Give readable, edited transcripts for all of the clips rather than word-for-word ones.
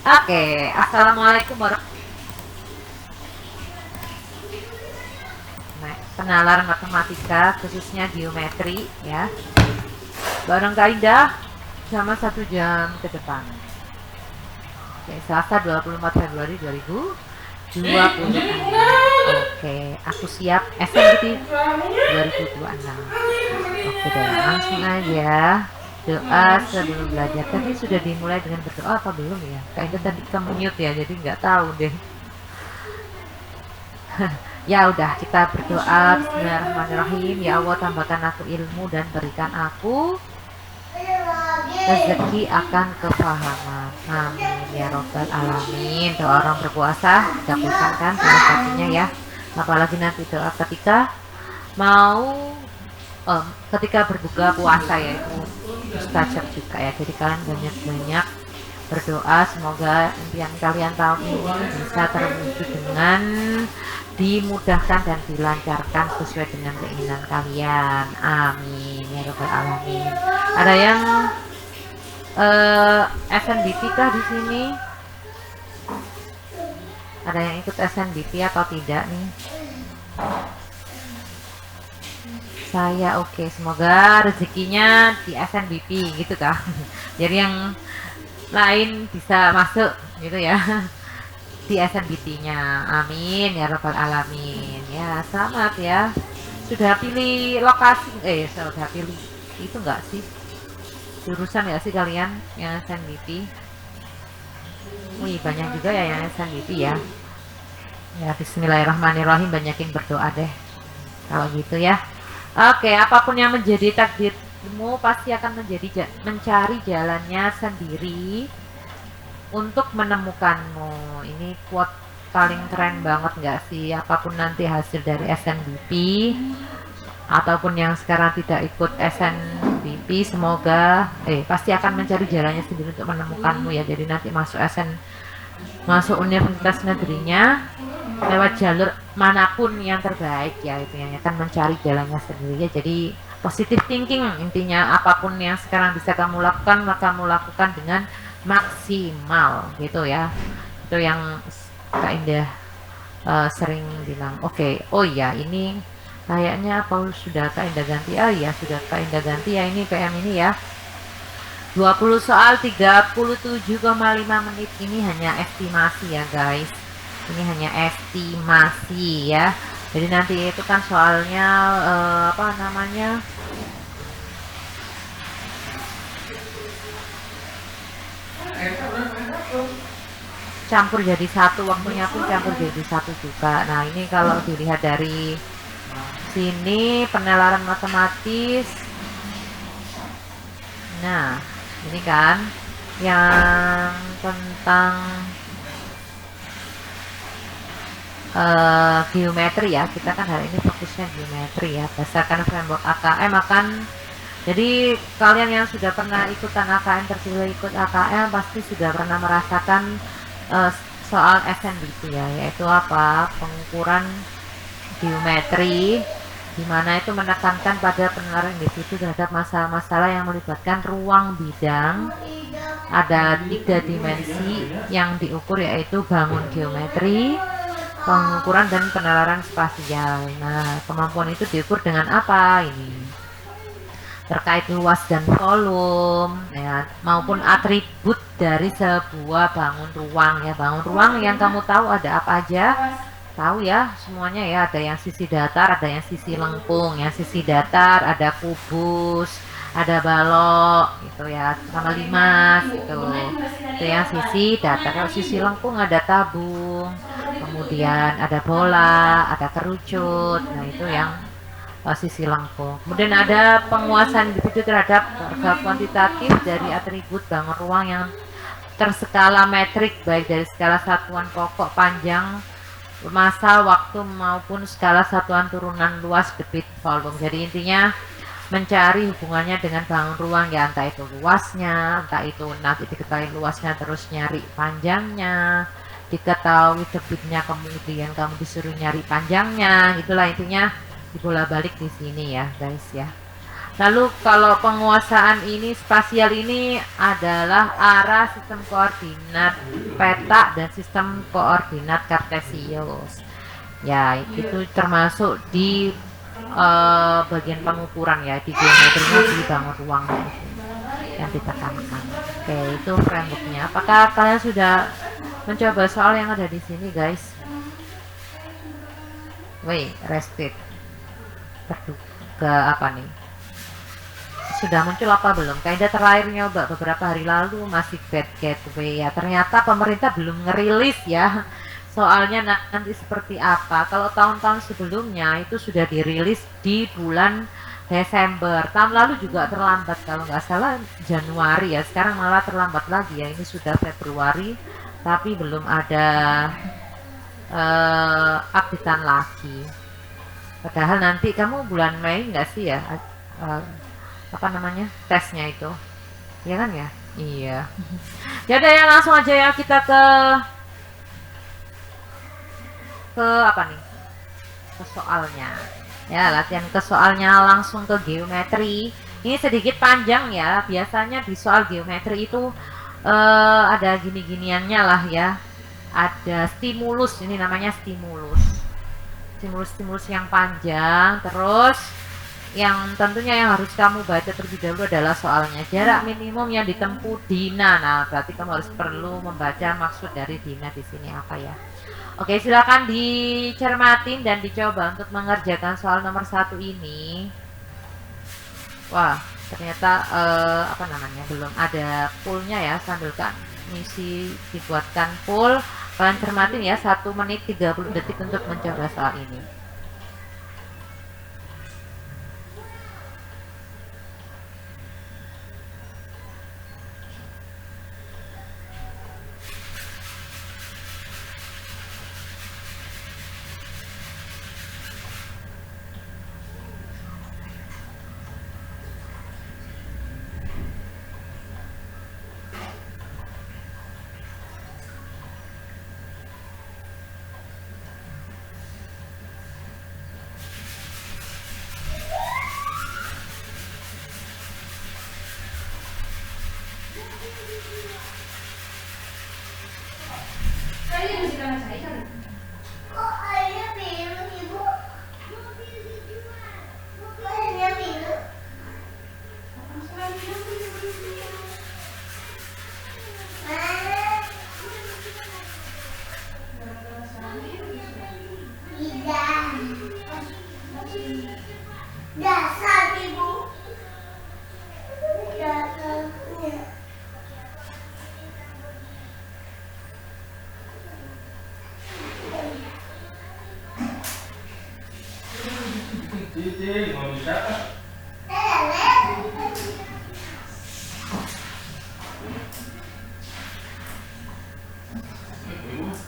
Oke, assalamualaikum penalaran matematika khususnya geometri ya. Bareng Kak Indah sama 1 jam ke depan. Oke, Selasa 24 Februari 2026. Oke, aku siap SNBT 2026. Oke, dan langsung aja doa sebelum belajar. Tadi sudah dimulai dengan berdoa apa belum ya? Kak Indah tadi mute ya, jadi nggak tahu deh. Ya udah, kita berdoa. Bismillahirrahmanirrahim. Ya Allah, tambahkan aku ilmu dan berikan aku rezeki akan kefahaman. Amin ya robbal alamin. Doa orang berpuasa dikabulkan kan salah satunya ya. Apalagi nanti doa ketika mau ketika berbuka puasa, yaitu mustajab juga ya. Jadi kalian banyak-banyak berdoa, semoga impian kalian tahun ini bisa terwujud dengan dimudahkan dan dilancarkan sesuai dengan keinginan kalian. Amin ya rabbal alamin. Ada yang SNBP kah di sini? Ada yang ikut SNBP atau tidak nih? Saya oke. Semoga rezekinya di SNBP gitu kah? Jadi yang lain bisa masuk gitu ya di SNBT-nya. Amin ya rabbal alamin. Ya, selamat ya. Sudah pilih lokasi? Sudah pilih itu enggak sih? Jurusan ya sih kalian yang SNBT? Wih, banyak juga ya yang SNBT ya. Ya, bismillahirrahmanirrahim, banyakin berdoa deh kalau gitu ya. Oke, apapun yang menjadi takdirmu pasti akan mencari jalannya sendiri untuk menemukanmu. Ini quote paling keren banget nggak sih? Apapun nanti hasil dari SNBP ataupun yang sekarang tidak ikut SNBP, semoga pasti akan mencari jalannya sendiri untuk menemukanmu ya. Jadi nanti masuk universitas negerinya lewat jalur manapun yang terbaik ya, itu yang akan mencari jalannya sendiri ya. Jadi positive thinking intinya, apapun yang sekarang bisa kamu lakukan maka kamu lakukan dengan maksimal gitu ya. Itu yang Kak Indah sering bilang. Oke. Oh ya, ini kayaknya Paul sudah Kak Indah ganti. Oh ya, sudah Kak Indah ganti ya, ini PM ini ya. 20 soal 37,5 menit. Ini hanya estimasi ya guys. Ini hanya estimasi ya. Jadi nanti itu kan soalnya apa namanya, campur jadi satu, waktunya pun campur jadi satu juga. Nah ini kalau dilihat dari sini penalaran matematis. Nah ini kan yang tentang geometri ya, kita kan hari ini fokusnya geometri ya, berdasarkan framework AKM akan. Jadi kalian yang sudah pernah ikutan AKM, terpilih ikut AKM, pasti sudah pernah merasakan soal SNBP ya, yaitu apa, pengukuran geometri, dimana itu menekankan pada penalaran individu terhadap masalah-masalah yang melibatkan ruang bidang. Ada 3 dimensi yang diukur, yaitu bangun geometri, pengukuran dan penalaran spasial. Nah, kemampuan itu diukur dengan apa ini? Terkait luas dan volume ya, maupun atribut dari sebuah bangun ruang ya. Bangun ruang yang kamu tahu ada apa aja? Tahu ya semuanya ya, ada yang sisi datar, ada yang sisi lengkung. Yang sisi datar ada kubus, ada balok gitu ya, sama limas gitu. Itu yang sisi datar. Kalau sisi lengkung ada tabung, kemudian ada bola, ada kerucut. Nah itu yang sisi lengkung. Kemudian ada penguasaan individu terhadap kuantitatif dari atribut bangun ruang yang terskala metrik, baik dari skala satuan pokok panjang, masa, waktu maupun skala satuan turunan luas, debit, volume. Jadi intinya mencari hubungannya dengan bangun ruang ya, entah itu luasnya, entah itu nanti diketahui luasnya terus nyari panjangnya, diketahui debitnya kemudian kamu disuruh nyari panjangnya, itulah intinya dibola balik di sini ya guys ya. Lalu kalau penguasaan ini spasial ini adalah arah, sistem koordinat peta dan sistem koordinat kartesius. Ya, itu termasuk di bagian pengukuran ya, di geometrinya di bangun ruang yang ditekankan. Oke, itu frameworknya. Apakah kalian sudah mencoba soal yang ada di sini, guys? Wait, rested. Terduga apa nih? Sudah muncul apa belum? Kayaknya terakhir nyoba beberapa hari lalu masih bad gateway ya. Ternyata pemerintah belum ngerilis ya. Soalnya nanti seperti apa. Kalau tahun-tahun sebelumnya itu sudah dirilis di bulan Desember. Tahun lalu juga terlambat kalau nggak salah Januari ya. Sekarang malah terlambat lagi ya. Ini sudah Februari tapi belum ada updatean lagi. Padahal nanti kamu bulan Mei nggak sih ya? Apa namanya tesnya itu, ya kan ya? Iya. Jadi ya langsung aja ya kita ke apa nih? Ke soalnya. Ya latihan ke soalnya langsung ke geometri. Ini sedikit panjang ya. Biasanya di soal geometri itu ada gini-giniannya lah ya. Ada stimulus, ini namanya stimulus. Stimulus yang panjang, terus yang tentunya yang harus kamu baca terlebih dahulu adalah soalnya. Jarak minimum yang ditempuh Dina. Nah, berarti kamu harus perlu membaca maksud dari Dina di sini apa ya. Oke, silakan dicermatin dan dicoba untuk mengerjakan soal nomor 1 ini. Wah, ternyata apa namanya belum ada poolnya ya. Sambil kan misi dibuatkan pool. Kalian cermatin ya 1 menit 30 detik untuk mencoba soal ini.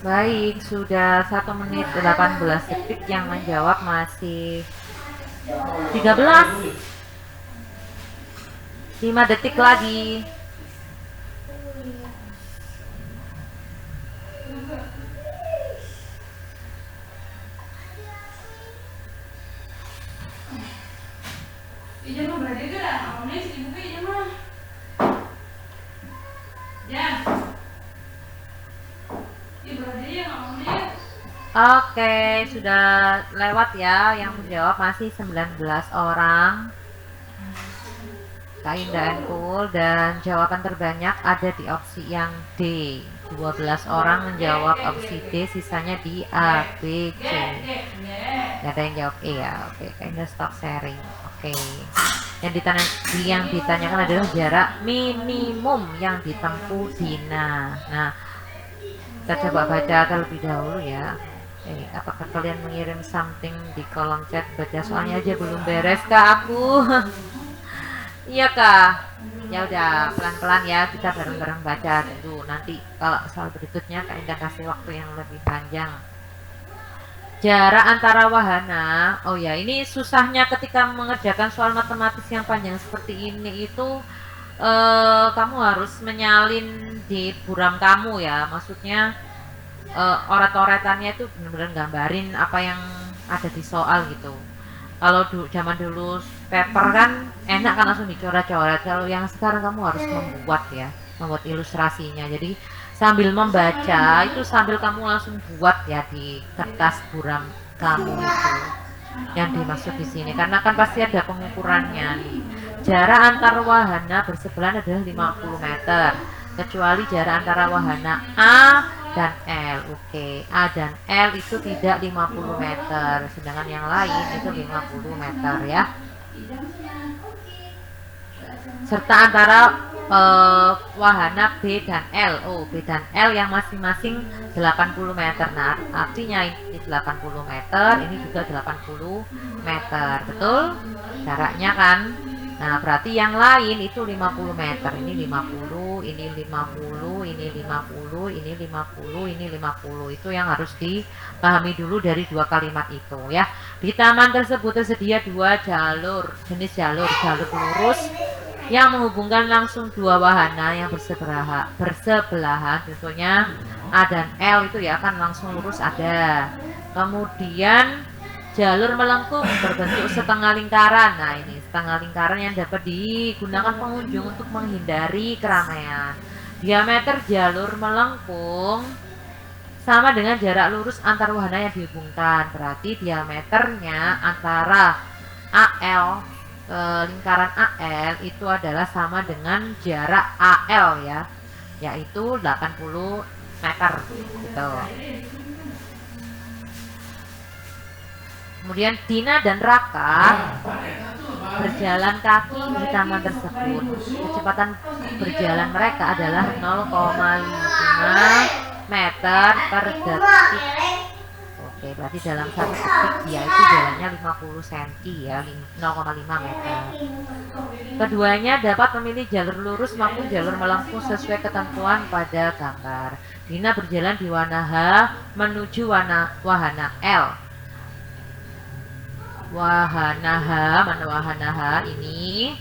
Baik, sudah 1 menit 18 detik, yang menjawab masih 13. 5 detik lagi. Oke, sudah lewat ya. Yang menjawab masih 19 orang. Kak Indah and Cool, dan jawaban terbanyak ada di opsi yang D. 12 orang menjawab opsi D, sisanya di A, B, C. Gak ada yang jawab E ya. Oke, Kak Indah stop sharing. Oke. Yang ditanyakan adalah jarak minimum yang ditempuh Dina. Nah, kita coba baca terlebih dahulu ya. Apakah kalian mengirim something di kolom chat? Baca soalnya aja belum beres kak aku. Iya kak. Ya udah pelan-pelan ya, kita bareng-bareng baca dulu. Nanti kalau soal berikutnya Kak Indah kasih waktu yang lebih panjang. Jarak antara wahana. Oh ya, ini susahnya ketika mengerjakan soal matematis yang panjang seperti ini itu kamu harus menyalin di buram kamu ya. Maksudnya oret-oretannya itu benar-benar gambarin apa yang ada di soal gitu. Kalau zaman dulu paper kan enak kan langsung dicoret-coret. Kalau yang sekarang kamu harus membuat ya, membuat ilustrasinya. Jadi sambil membaca itu sambil kamu langsung buat ya di kertas buram kamu itu yang dimaksud di sini, karena kan pasti ada pengukurannya nih. Jarak antar wahana bersebelahan adalah 50 meter kecuali jarak antara wahana A dan L. Oke, A dan L itu tidak 50 meter, sedangkan yang lain itu 50 meter ya. Serta antara wahana B dan L. Oh, B dan L yang masing-masing 80 meter. Nah, artinya ini 80 meter, ini juga 80 meter. Betul? Jaraknya kan? Nah, berarti yang lain itu 50 meter. Ini 50, ini 50, ini 50, ini 50, ini 50. Itu yang harus dipahami dulu dari dua kalimat itu ya. Di taman tersebut tersedia dua jalur, jenis jalur lurus yang menghubungkan langsung dua wahana yang bersebelahan, tentunya A dan L itu ya akan langsung lurus ada. Kemudian jalur melengkung berbentuk setengah lingkaran. Nah, ini setengah lingkaran yang dapat digunakan pengunjung untuk menghindari keramaian. Diameter jalur melengkung sama dengan jarak lurus antar wahana yang dihubungkan. Berarti diameternya antara AL lingkaran AL itu adalah sama dengan jarak AL ya, yaitu 80 meter gitu. Kemudian Dina dan Raka berjalan kaki di taman tersebut. Kecepatan berjalan mereka adalah 0,5 meter per detik. Oke, berarti dalam 1 detik dia itu jalannya 50 cm ya, 0,5 meter. Keduanya dapat memilih jalur lurus maupun jalur melengkung sesuai ketentuan pada gambar. Dina berjalan di wahana H menuju wahana L. Wahana H ini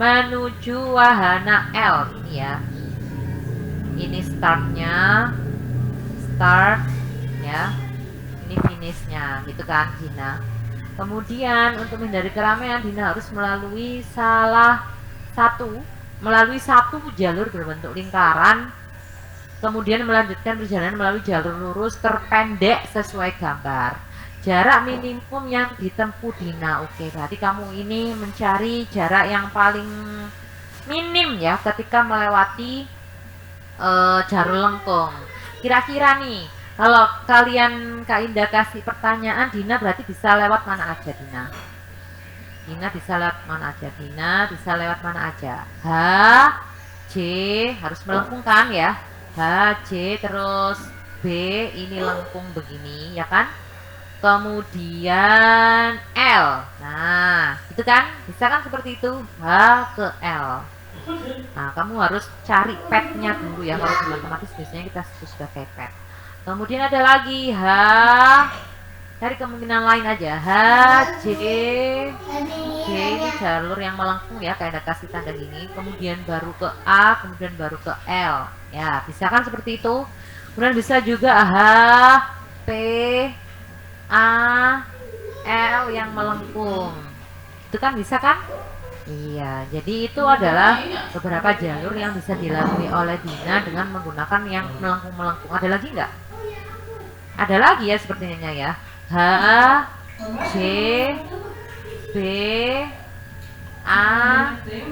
menuju wahana L ini ya. Ini startnya, ya. Ini finishnya, gitu kan Dina. Kemudian untuk menghindari keramaian, Dina harus melalui satu jalur berbentuk lingkaran, kemudian melanjutkan perjalanan melalui jalur lurus terpendek sesuai gambar. Jarak minimum yang ditempuh Dina. Oke, berarti kamu ini mencari jarak yang paling minim ya ketika melewati jalur lengkung. Kira-kira nih, kalau kalian Kak Indah kasih pertanyaan, Dina berarti bisa lewat mana aja Dina? Dina bisa lewat mana aja? Dina bisa lewat mana aja? H, J, harus melengkung kan ya? H, J, terus B, ini lengkung begini ya kan? Kemudian L. Nah, itu kan? Bisa kan seperti itu? H ke L. Nah, kamu harus cari petnya dulu ya. Kalau di matematis biasanya kita sudah pakai pet. Kemudian ada lagi H. Cari kemungkinan lain aja. H, J. J ini jalur yang melengkung ya, kayak ada kasih tanda gini. Kemudian baru ke A, kemudian baru ke L. Ya, bisa kan seperti itu? Kemudian bisa juga H, P, A, L yang melengkung. Itu kan bisa kan? Iya, jadi itu adalah beberapa jalur yang bisa dilalui oleh Dina dengan menggunakan yang melengkung-melengkung. Ada lagi nggak? Ada lagi ya sepertinya ya. H, J, B, A,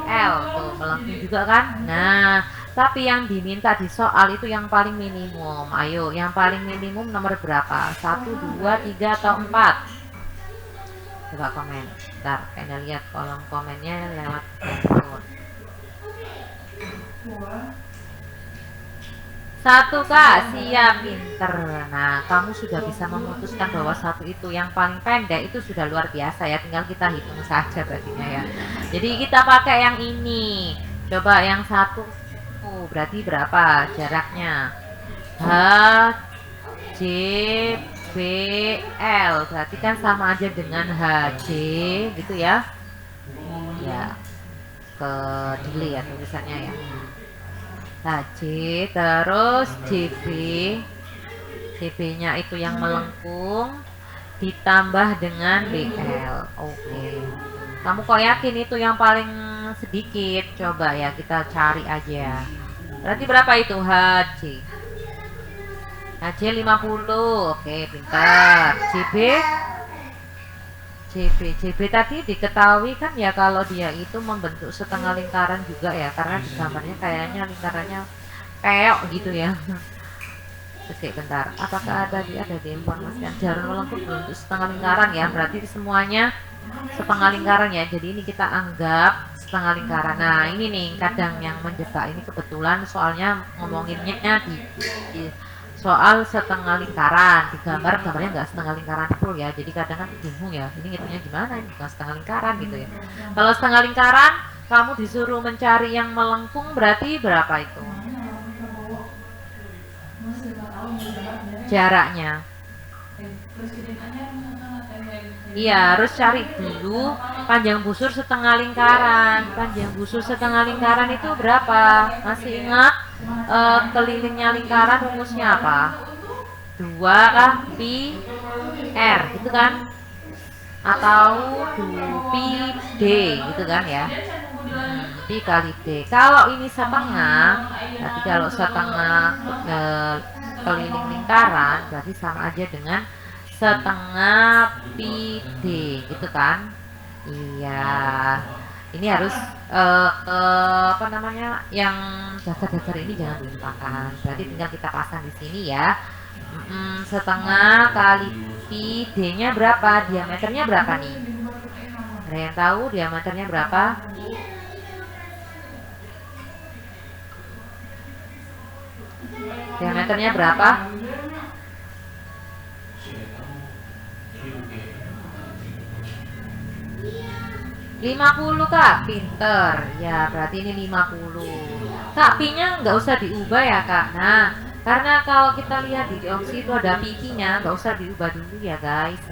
L. Tuh, melengkung juga kan? Nah, tapi yang diminta di soal itu yang paling minimum. Ayo, yang paling minimum nomor berapa? 1, 2, 3, atau 4? Coba komen. Bentar, kalian lihat kolom komennya lewat handphone. 1 Kak, siap, pinter. Nah, kamu sudah bisa memutuskan bahwa 1 itu yang paling pendek itu sudah luar biasa ya. Tinggal kita hitung saja berartinya ya. Jadi kita pakai yang ini. Coba yang 1. Berarti berapa jaraknya? H, J, B, L. Berarti kan sama aja dengan H, J gitu ya. Ya, ke delay ya tulisannya ya. H, J, terus JB. JB-nya itu yang melengkung ditambah dengan BL. Oke. Kamu kok yakin itu yang paling sedikit? Coba ya kita cari aja. Berarti berapa itu HJ? HJ 50. Oke, pintar. JB tadi diketahui kan ya kalau dia itu membentuk setengah lingkaran juga ya, karena di gambarnya kayaknya lingkarannya keok gitu ya. Oke, bentar. Apakah ada di informasikan jarum melengkung bentuk setengah lingkaran ya? Berarti semuanya setengah lingkaran ya. Jadi ini kita anggap setengah lingkaran. Nah, ini nih kadang yang menjebak ini kebetulan soalnya ngomonginnya di soal setengah lingkaran. Di gambarnya nggak setengah lingkaran full ya. Jadi kadang kan bingung ya. Ini ngitungnya gimana? Ini bukan setengah lingkaran gitu ya. Kalau setengah lingkaran kamu disuruh mencari yang melengkung berarti berapa itu? Jaraknya. Iya, harus cari dulu panjang busur setengah lingkaran. Panjang busur setengah lingkaran itu berapa? Masih ingat kelilingnya lingkaran rumusnya apa? 2 pi r gitu kan? Atau 2 pi d gitu kan ya? Pi kali d. Kalau ini setengah, berarti kalau setengah keliling lingkaran berarti sama aja dengan setengah pi d gitu kan. Iya, ini harus apa namanya, yang dasar-dasar ini jangan dilupakan. Berarti tinggal kita pasang di sini ya. Setengah kali pi d nya berapa, diameternya berapa nih? Ada yang tahu diameternya berapa? Diameternya berapa? 50 Kak, pinter ya, berarti ini 50. Kak, pi-nya nggak usah diubah ya Kak. Nah, karena kalau kita lihat di opsi itu ada pi-nya, nggak usah diubah dulu ya guys,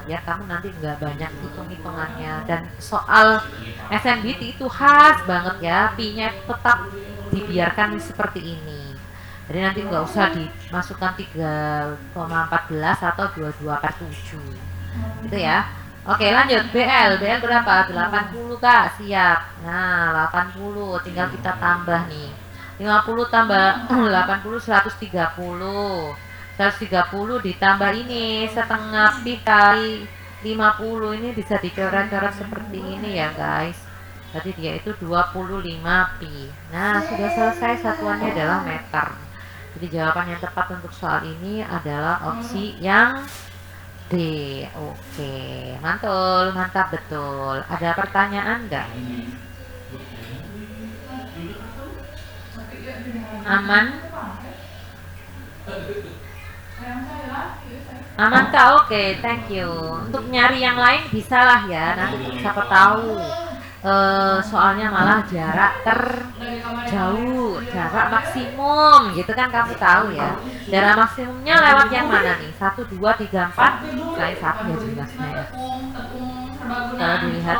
biar kamu nanti nggak banyak hitung-hitungannya. Dan soal SNBT itu khas banget ya, pi-nya tetap dibiarkan seperti ini. Jadi nanti nggak usah dimasukkan 3,14 atau 22/7 gitu ya. Oke, lanjut. BL berapa? 80 Kak, siap. Nah, 80 tinggal kita tambah nih. 50 tambah 80 130. 130 ditambah ini setengah pi kali 50, ini bisa dicoret-coret seperti ini ya guys. Jadi dia itu 25 pi. Nah, sudah selesai, satuannya adalah meter. Jadi jawaban yang tepat untuk soal ini adalah opsi yang D. Oke, mantul, mantap betul. Ada pertanyaan nggak? Aman? Aman Kak, oke, thank you. Untuk nyari yang lain bisalah ya, nanti siapa tahu. Soalnya malah jarak terjauh, jarak maksimum gitu kan, kamu tahu ya. Jarak maksimumnya lewat yang mana nih? 1, 2, 3, 4. Selain 1 ya jelasnya ya. Kalau dilihat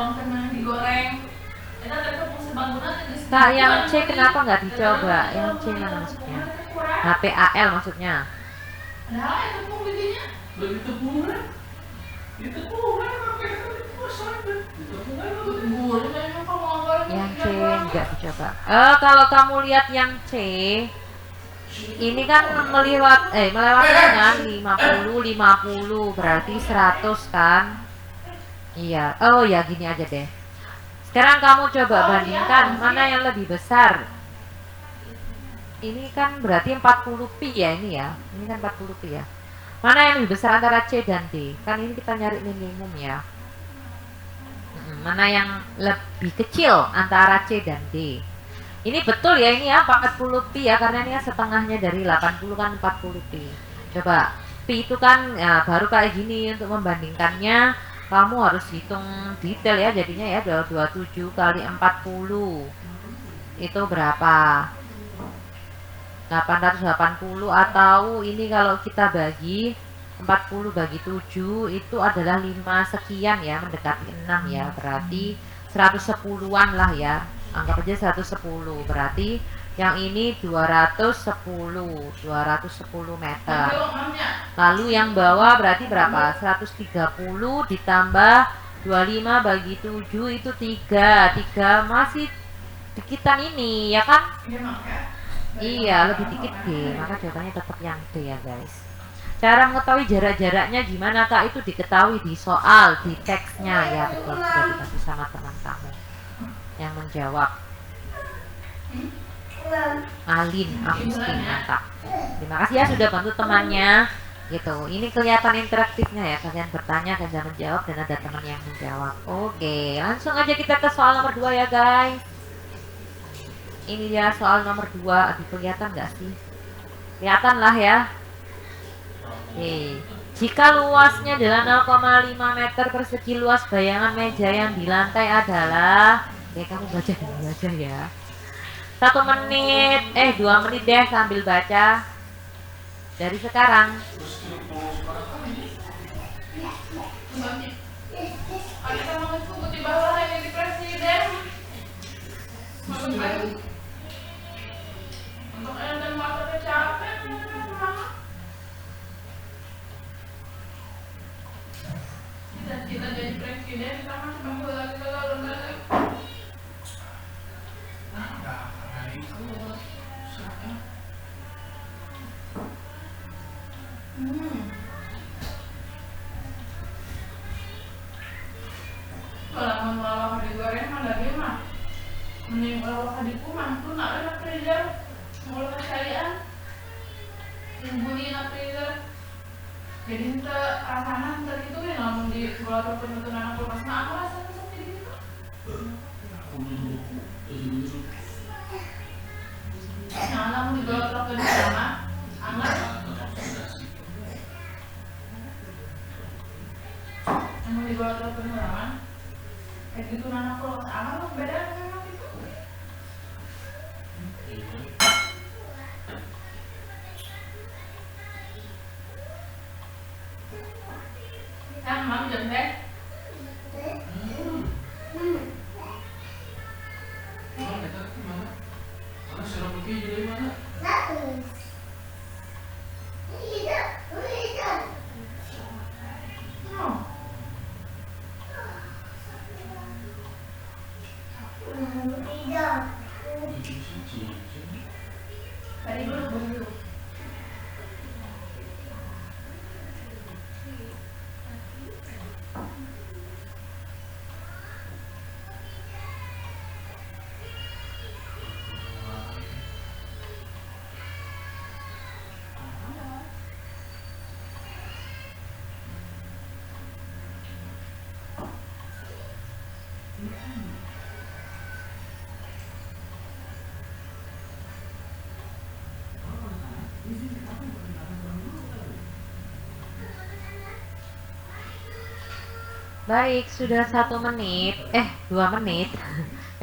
Kak, yang C kenapa nggak dicoba? Yang C mana maksudnya? HPAL maksudnya. Yang C nggak dicoba. Kalau kamu lihat yang C, ini kan melewati dengan 50 berarti 100 kan? Iya. Oh ya, gini aja deh. Sekarang kamu coba bandingkan mana yang lebih besar. Ini kan berarti 40 pi ya ini ya. Ini kan 40 pi ya. Mana yang lebih besar antara C dan D? Kan ini kita nyari minimum ya. Mana yang lebih kecil antara C dan D? Ini betul ya, ini ya 40 pi ya, karena ini setengahnya dari 80 kan 40 pi. Coba pi itu kan ya, baru kayak gini. Untuk membandingkannya kamu harus hitung detail ya, jadinya ya 27 kali 40 itu berapa? 880. Atau ini kalau kita bagi 40 bagi 7 itu adalah 5 sekian ya, mendekati 6 ya, berarti 110-an lah ya, anggap aja 110. Berarti yang ini 210 meter. Lalu yang bawah berarti berapa? 130 ditambah 25 bagi 7 itu 3. 3 masih dikitan ini, ya kan? Iya, lebih dikit D. Maka jawabannya tetap yang D ya, guys. Cara mengetahui jarak-jaraknya gimana, Kak? Itu diketahui di soal, di teksnya. Ya, betul. Sudah dikasih sama teman kamu yang menjawab. Alin, Agustin, mantap. Terima kasih ya sudah bantu temannya. Gitu. Ini kelihatan interaktifnya ya. Kalian bertanya, kalian menjawab, dan ada teman yang menjawab. Oke, langsung aja kita ke soal nomor 2 ya, guys. Ini dia soal nomor 2. Aduh, kelihatan nggak sih? Kelihatan lah ya. Oke. Jika luasnya adalah 0,5 meter persegi, luas bayangan meja yang di lantai adalah, oke, kamu baca dulu aja ya. 1 menit, 2 menit deh sambil baca dari sekarang. Kita jadi presiden, kita masih bangku lagi. Kalau mau lawak digoreng mah lagi mah mending lawak di kumah tuh nak ada freezer mau kepercayaan timbulin freezer jadi ente rasanya ente itu kan namun di sekolah terpenuh anak kulkas nah aku rasanya seperti gitu nah namun di bawah terpenuh di sana anget namun di bawah terpenuh lama kayak gitu anak kulkas anget beda memang itu kan mam jam deh tadi dulu Baik, sudah 1 menit, 2 menit.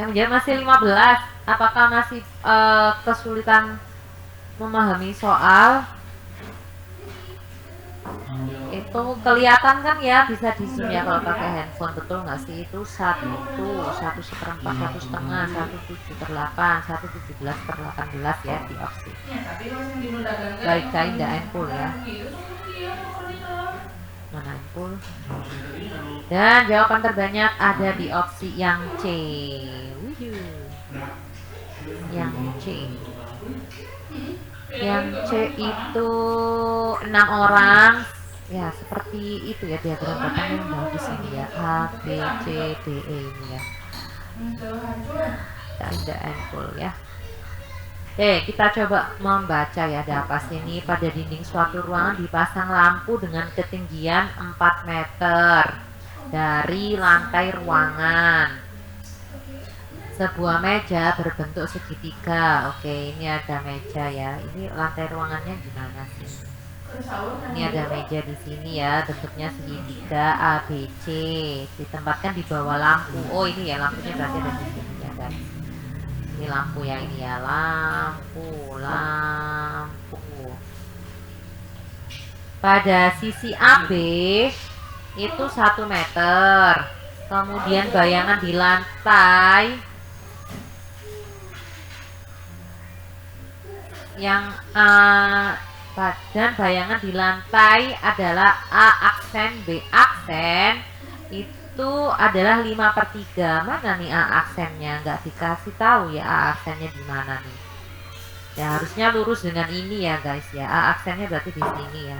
Yang menjawab masih 15. Apakah masih kesulitan memahami soal? Itu kelihatan kan ya, bisa di zoom ya kalau pakai handphone, betul nggak sih? Itu 1 seperempat, 1 setengah, 1/7/8, 1/17/18 ya di opsi. Baik, kain nggak ampul ya. Mana ampul? Dan jawaban terbanyak ada di opsi yang C. Yang C. Yang C itu 6 orang. Ya, seperti itu ya diagram batang yang bagus ini ya. A, B, C, D, E ini ya. Tanda ampul ya. Oke, kita coba membaca ya. Ada apa sih ini? Pada dinding suatu ruangan dipasang lampu dengan ketinggian 4 meter dari lantai ruangan. Sebuah meja berbentuk segitiga. Oke, ini ada meja ya. Ini lantai ruangannya gimana sih? Ini ada meja di sini ya, bentuknya segitiga A, B, C. Ditempatkan di bawah lampu. Oh, ini ya lampunya berarti ada di sini ya, guys. Ini lampu ya, ini ya, lampu. Pada sisi AB itu 1 meter. Kemudian bayangan di lantai yang dan bayangan di lantai adalah A aksen, B aksen. itu adalah 5/3. Mana nih A aksennya? Nggak dikasih tahu ya A aksennya di mana nih. Ya harusnya lurus dengan ini ya guys ya. A aksennya berarti di sini ya.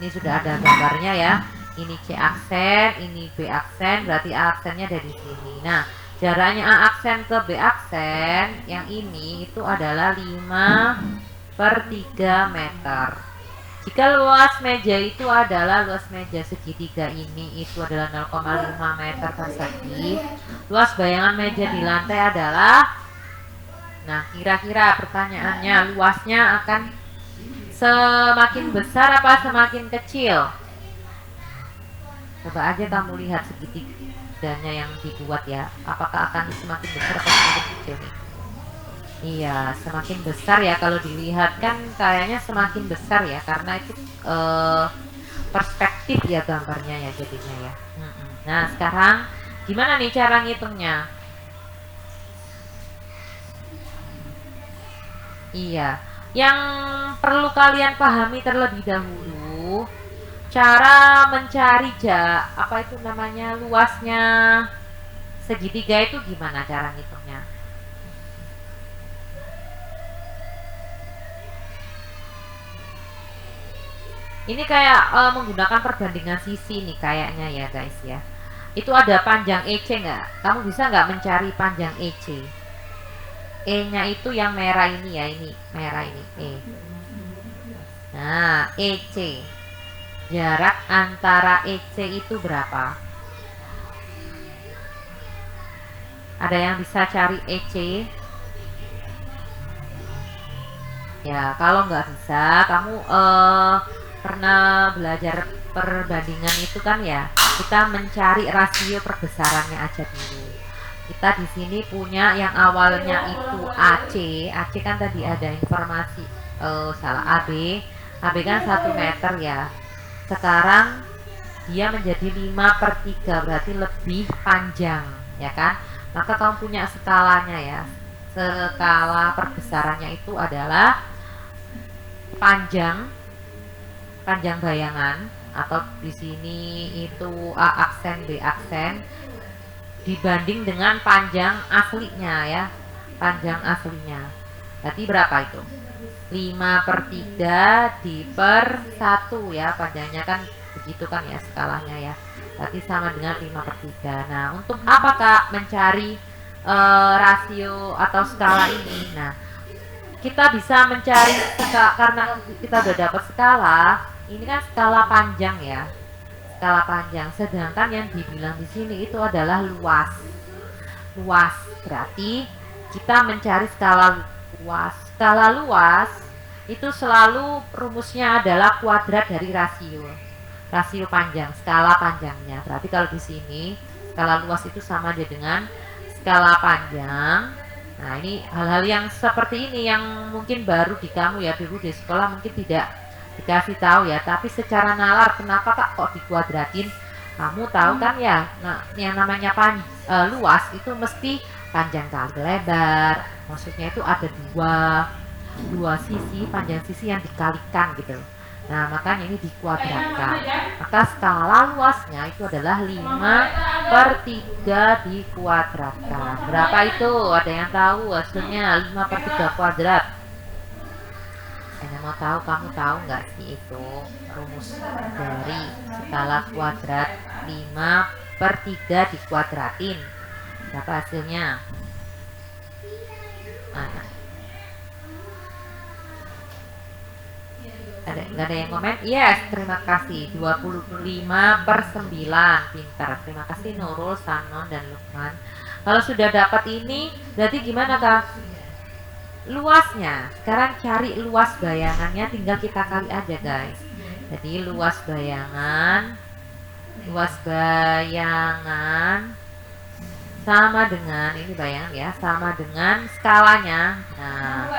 Ini sudah ada gambarnya ya. Ini C aksen, ini B aksen, berarti A aksennya dari sini. Nah, jaraknya A aksen ke B aksen yang ini itu adalah 5/3 meter. Jika luas meja itu adalah luas meja segitiga ini itu adalah 0,5 meter persegi. Luas bayangan meja di lantai adalah, nah kira-kira pertanyaannya luasnya akan semakin besar apa semakin kecil? Coba aja kamu lihat segitiganya yang dibuat ya. Apakah akan semakin besar atau semakin kecil nih? Iya, semakin besar ya. Kalau dilihat kan kayaknya semakin besar ya, karena itu perspektif ya gambarnya ya jadinya ya. Nah sekarang gimana nih cara ngitungnya? Iya, yang perlu kalian pahami terlebih dahulu cara mencari apa itu namanya luasnya segitiga itu gimana cara ngitungnya? Ini kayak menggunakan perbandingan sisi nih kayaknya ya guys ya. Itu ada panjang EC nggak? Kamu bisa nggak mencari panjang EC? E-nya itu yang merah ini ya, ini merah ini E. Nah, EC. Jarak antara EC itu berapa? Ada yang bisa cari EC? Ya, kalau nggak bisa, kamu pernah belajar perbandingan itu kan ya, kita mencari rasio perbesarannya aja dulu. Kita di sini punya yang awalnya itu AC kan tadi ada informasi salah AB kan 1 meter ya. Sekarang dia menjadi 5/3 berarti lebih panjang ya kan. Maka kamu punya skalanya ya. Skala perbesarannya itu adalah panjang bayangan atau di sini itu A aksen B aksen dibanding dengan panjang aslinya ya, panjang aslinya. Berarti berapa itu? 5/3 per 1 ya, panjangnya kan begitu kan ya skalanya ya. Berarti sama dengan 5/3. Nah, untuk apa Kak mencari rasio atau skala ini? Nah, kita bisa mencari karena kita udah dapat skala. Ini kan skala panjang ya, skala panjang. Sedangkan yang dibilang di sini itu adalah luas. Luas berarti kita mencari skala luas. Skala luas itu selalu rumusnya adalah kuadrat dari rasio panjang, skala panjangnya. Berarti kalau di sini skala luas itu sama aja dengan skala panjang. Nah ini hal-hal yang seperti ini yang mungkin baru di kamu ya, dulu di sekolah mungkin tidak dikasih tahu ya, tapi secara nalar kenapa Kak kok dikuadratin? Kamu tahu kan ya, nah yang namanya luas itu mesti panjang kali lebar. Maksudnya itu ada dua sisi, panjang sisi yang dikalikan gitu. Nah makanya ini dikuadratkan. Maka skala luasnya itu adalah 5/3 dikuadratkan. Berapa itu? Ada yang tahu hasilnya 5/3 kuadrat? Saya mau tahu, kamu tahu nggak sih itu rumus dari skala kuadrat 5/3 dikuadratin? Berapa hasilnya? Mana? Nggak ada yang komen? Yes, terima kasih. 25/9. Pintar. Terima kasih Nurul, Sanon, dan Lukman. Kalau sudah dapat ini, berarti gimana Kak? Luasnya, sekarang cari luas bayangannya, tinggal kita kali aja guys. Jadi luas bayangan sama dengan ini bayangan ya, sama dengan skalanya. Nah,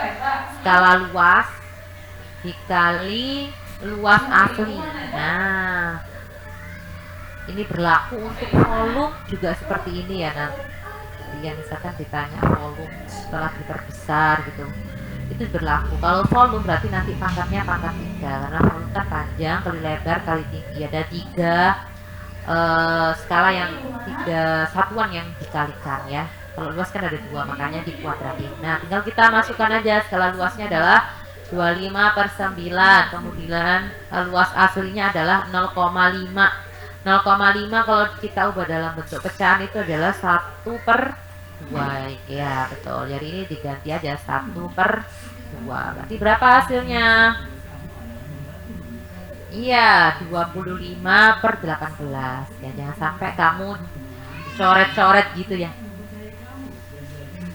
skala luas dikali luas asli. Nah, ini berlaku untuk volume juga seperti ini ya nanti. Yang misalkan ditanya volume setelah diperbesar gitu, itu berlaku. Kalau volume berarti nanti pangkatnya pangkat 3, karena volume kan panjang kali lebar kali tinggi, ada 3 skala yang 3 satuan yang dikalikan ya. Kalau luas kan ada 2, makanya dikuadratin. Nah, tinggal kita masukkan aja skala luasnya adalah 25/9. Kemudian luas aslinya adalah 0,5. 0,5 kalau kita ubah dalam bentuk pecahan itu adalah 1/2. Ya, betul. Jadi ini diganti aja 1/2. Berarti berapa hasilnya? Iya, 25/18. Ya, jangan sampai kamu coret-coret gitu ya.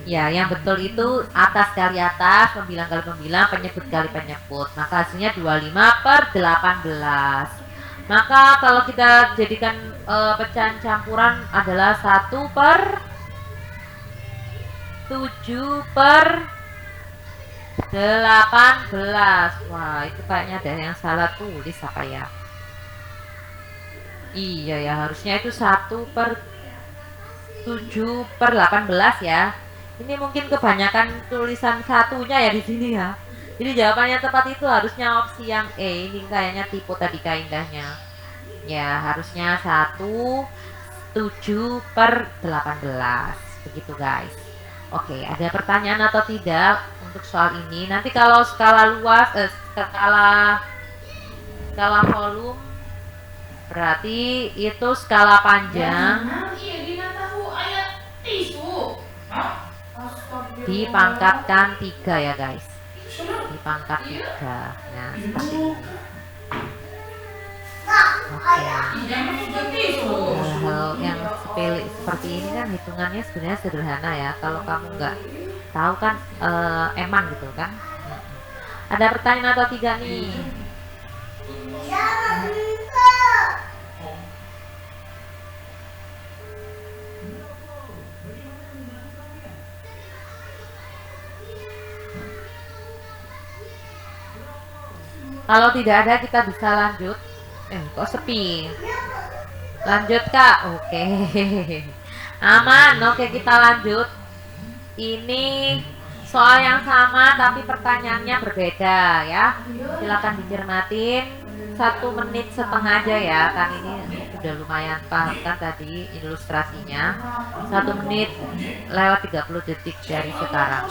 Ya, yang betul itu atas kali atas, pembilang kali pembilang, penyebut kali penyebut. Maka hasilnya 25/18. Maka kalau kita jadikan pecahan campuran adalah 1/7/18. Wah, itu kayaknya ada yang salah tulis apa ya? Iya ya, harusnya itu 1/7/18 ya. Ini mungkin kebanyakan tulisan satunya ya di sini ya. Jadi jawabannya tepat itu harusnya opsi yang E. Ini kayaknya tipe tadi kaidahnya. Ya, harusnya 1/7/18. Begitu guys. Oke, ada pertanyaan atau tidak untuk soal ini? Nanti kalau skala luas, skala volume berarti itu skala panjang Iya, Dina tahu ayat tisu. dipangkatkan 3 ya guys, dipangkat 3. Nah, seperti ini. Oke, hal-hal yang sepele seperti ini kan hitungannya sebenarnya sederhana ya. Kalau kamu nggak tahu kan emang gitu kan. Ada pertanyaan atau tidak nih? Kalau tidak ada kita bisa lanjut. Kok sepi? Lanjut kak? Oke. Aman. Oke, kita lanjut. Ini soal yang sama tapi pertanyaannya berbeda ya. Silakan dicermatin. 1 menit setengah aja ya. Kan ini udah lumayan paham kan tadi ilustrasinya. 1 menit lewat 30 detik dari sekarang.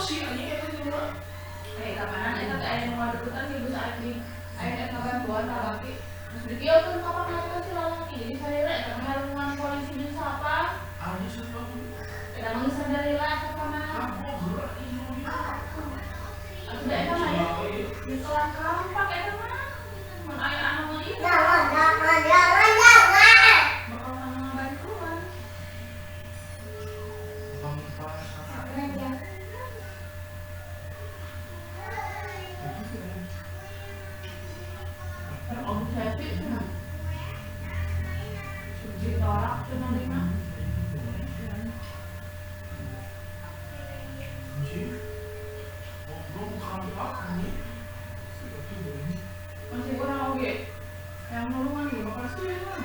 Masih kurang oke. Yang nulungan juga pasti ya kan.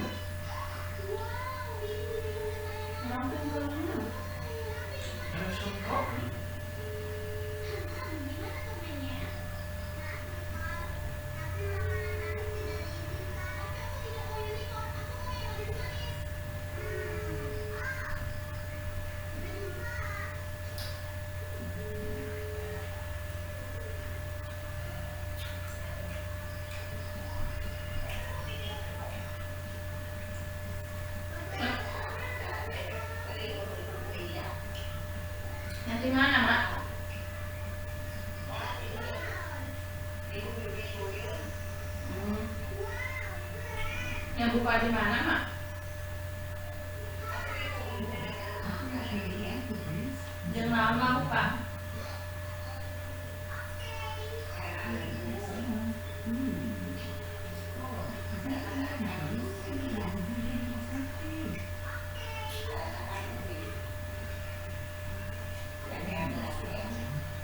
Di mana, Mak? Yang buka di mana, Mak? Yang lama buka.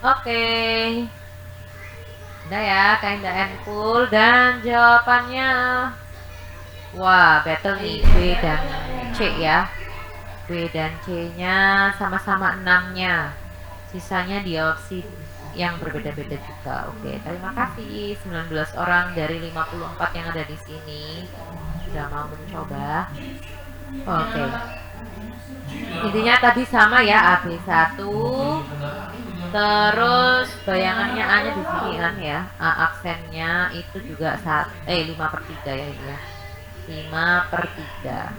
Oke. Udah ya, kinda and full. Dan jawabannya wah, battle nih B dan C ya. B dan C nya sama-sama 6-nya. Sisanya di opsi yang berbeda-beda juga. Oke, terima kasih 19 orang dari 54 yang ada di sini sudah mau mencoba. Oke. Intinya tadi sama ya, AB1. Terus bayangannya A-nya di sini kan ya. A aksennya itu juga 5/3 ya ini ya. 5/3.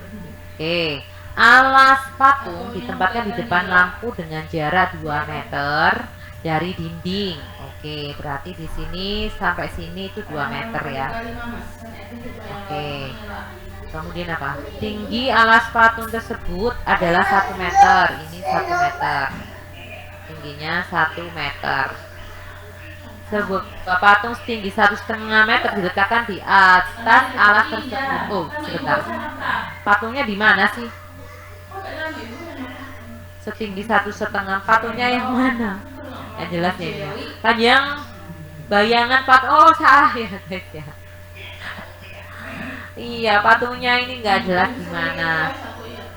Oke. Alas patung ditempatkan di depan lampu dengan jarak 2 meter dari dinding. Oke, berarti di sini sampai sini itu 2 meter ya. Oke. Kemudian apa? Tinggi alas patung tersebut adalah 1 meter. Ini 1 meter. Tingginya 1 meter. Sebuah patung setinggi 1,5 meter diletakkan di atas alas tersebut. Oh, sebentar. Patungnya di mana sih? Setinggi 1,5. Patungnya yang mana? Yang jelas ya ini. Panjang bayangan patung. Oh, salah ya guys ya. Iya, patungnya ini nggak jelas di mana.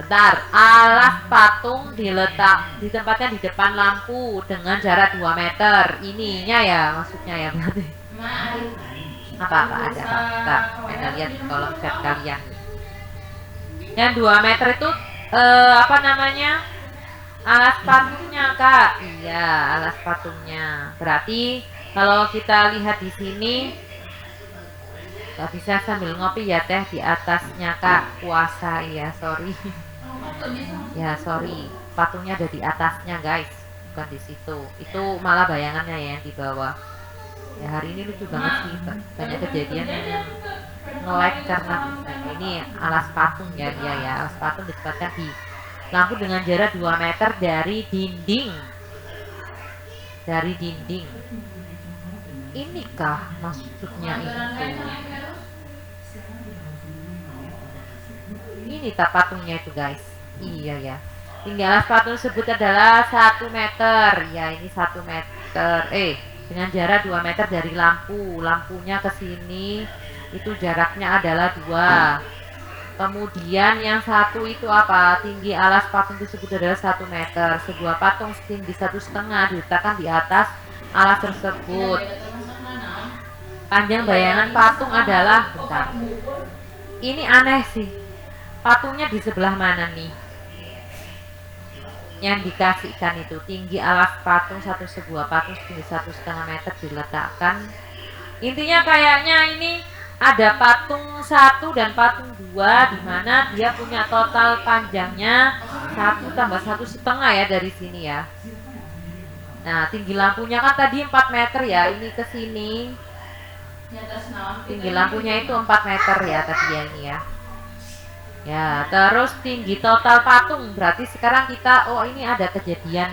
Bentar, alas patung ditempatkan di depan lampu dengan jarak 2 meter. Ininya ya, maksudnya ya berarti. Apa ada apa? Bentar, kita lihat di kolom chat kalian. Yang 2 meter itu apa namanya? Alas patungnya, Kak. Iya, alas patungnya. Berarti kalau kita lihat di sini gak bisa sambil ngopi ya teh di atasnya, Kak. Puasa ya, sorry. Ya sorry, patungnya ada di atasnya guys, bukan di situ. Itu malah bayangannya ya yang di bawah. Ya hari ini lucu banget sih, banyak kejadian yang nge-lag karena ini alas patung ya dia ya. Alas patung ditempatkan di lampu dengan jarak 2 meter dari dinding. Dari dinding. Inikah maksudnya itu? Ini tak patungnya itu guys. Iya ya. Tinggi alas patung tersebut adalah 1 meter. Ya ini 1 meter. Dengan jarak 2 meter dari lampu. Lampunya ke sini itu jaraknya adalah 2. Kemudian yang satu itu apa? Tinggi alas patung tersebut adalah 1 meter. Sebuah patung setinggi 1,5 diletakkan di atas alas tersebut. Panjang bayangan patung adalah, bentar. Ini aneh sih. Patungnya di sebelah mana nih? Yang dikasihkan itu tinggi alas patung sebuah patung setinggi 1,5 meter diletakkan. Intinya kayaknya ini ada patung 1 dan patung 2 di mana dia punya total panjangnya 1 tambah 1,5 ya dari sini ya. Nah, tinggi lampunya kan tadi 4 meter ya, ini ke sini. Tinggi lampunya itu 4 meter ya tadi ya ini ya. Ya, terus tinggi total patung berarti sekarang kita ini ada kejadian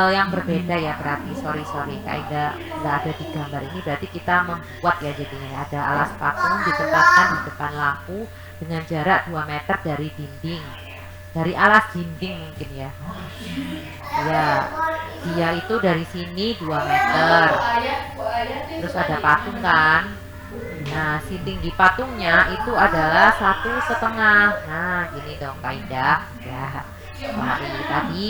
yang berbeda ya berarti sorry kayak nggak ada di gambar ini, berarti kita membuat ya jadinya ada alas patung ditempatkan di depan lampu dengan jarak 2 meter dari dinding, dari alas dinding mungkin ya. Ya, dia itu dari sini 2 meter. Terus ada patung kan. Nah, si tinggi patungnya itu adalah 1,5. Nah, gini dong kaidah ya. Nah, ini tadi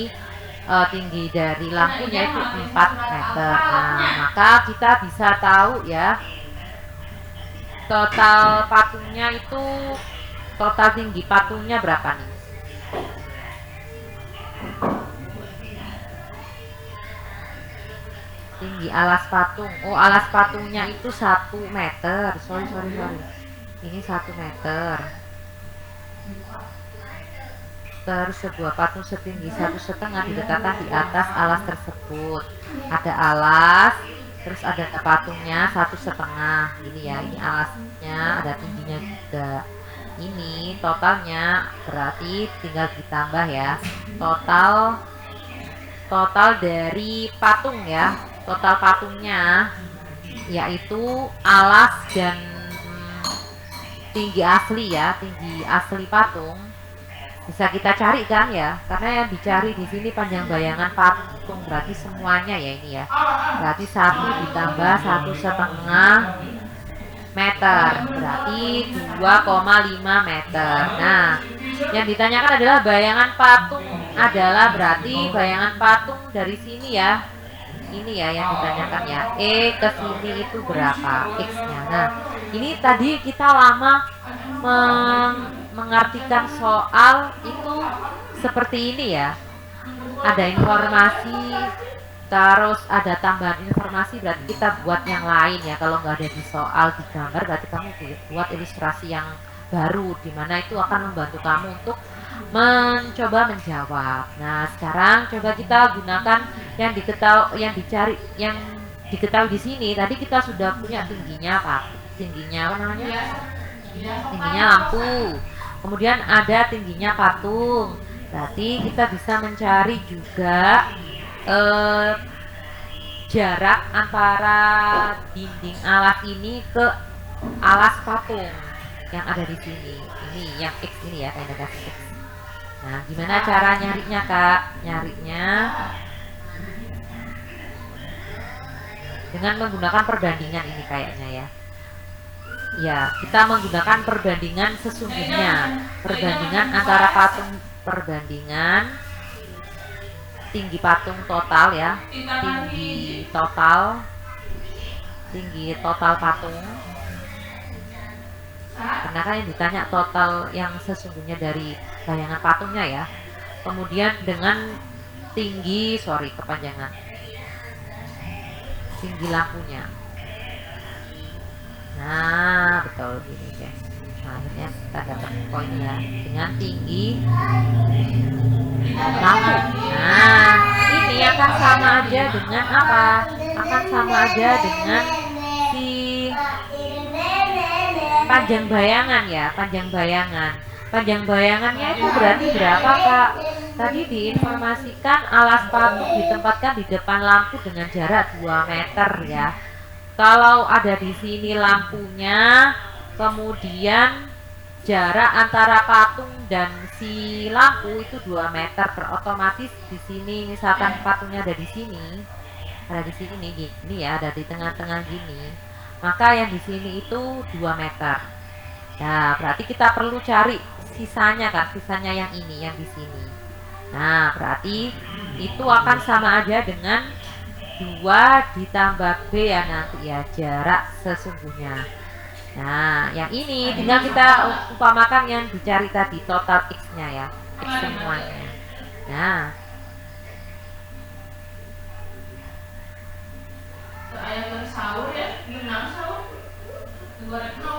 tinggi dari lampunya itu 4 meter. Nah, maka kita bisa tahu ya total patungnya itu, total tinggi patungnya berapa nih? Tinggi alas patung. Oh, alas patungnya itu 1 meter. Sorry. Ini 1 meter. Terus sebuah patung setinggi 1,5 diletakkan di atas alas tersebut. Ada alas, terus ada patungnya 1,5. Ini ya, ini alasnya, ada tingginya juga. Ini totalnya berarti tinggal ditambah ya. Total dari patung ya. Total patungnya yaitu alas dan tinggi asli ya, tinggi asli patung bisa kita cari kan ya, karena yang dicari di sini panjang bayangan patung berarti semuanya ya ini ya, berarti 1 ditambah 1,5 meter berarti 2,5 meter. Nah, yang ditanyakan adalah bayangan patung adalah berarti bayangan patung dari sini ya. Ini ya yang ditanyakan ya. Ke sini itu berapa X-nya. Nah, ini tadi kita lama mengartikan soal itu seperti ini ya. Ada informasi, terus ada tambahan informasi, berarti kita buat yang lain ya. Kalau nggak ada di soal di gambar, berarti kamu buat ilustrasi yang baru, dimana itu akan membantu kamu untuk mencoba menjawab. Nah, sekarang coba kita gunakan yang diketahui di sini. Tadi kita sudah punya tingginya apa namanya? Tingginya lampu. Kemudian ada tingginya patung. Berarti kita bisa mencari juga jarak antara dinding alas ini ke alas patung yang ada di sini. Ini yang X ini ya, kayak kasih X. Nah, gimana cara nyarinya, Kak? Nyarinya dengan menggunakan perbandingan ini kayaknya ya. Ya, kita menggunakan perbandingan sesungguhnya. Perbandingan antara perbandingan tinggi patung total ya. Tinggi total patung. Karena kan yang ditanya total yang sesungguhnya dari bayangan patungnya ya. Kemudian dengan kepanjangan tinggi lampunya. Nah, betul gini guys. Nah, akhirnya kita dapat poin ya dengan tinggi lampu. Nah, ini akan sama aja dengan apa? Akan sama aja dengan si panjang bayangan ya, panjang bayangan. Panjang bayangannya itu berarti berapa, Kak? Tadi diinformasikan alas patung ditempatkan di depan lampu dengan jarak 2 meter ya. Kalau ada di sini lampunya, kemudian jarak antara patung dan si lampu itu 2 meter, otomatis di sini misalkan patungnya ada di sini gini ya, ada di tengah-tengah gini, maka yang di sini itu 2 meter. Nah, berarti kita perlu cari sisanya kan, sisanya yang ini, yang di sini. Nah, berarti itu akan sama aja dengan 2 ditambah B ya nanti ya, jarak sesungguhnya. Nah, yang ini tinggal kita umpamakan yang dicari tadi total X-nya ya, X semuanya. Nah, ayam sahur ya, gimana sahur? Goreng no.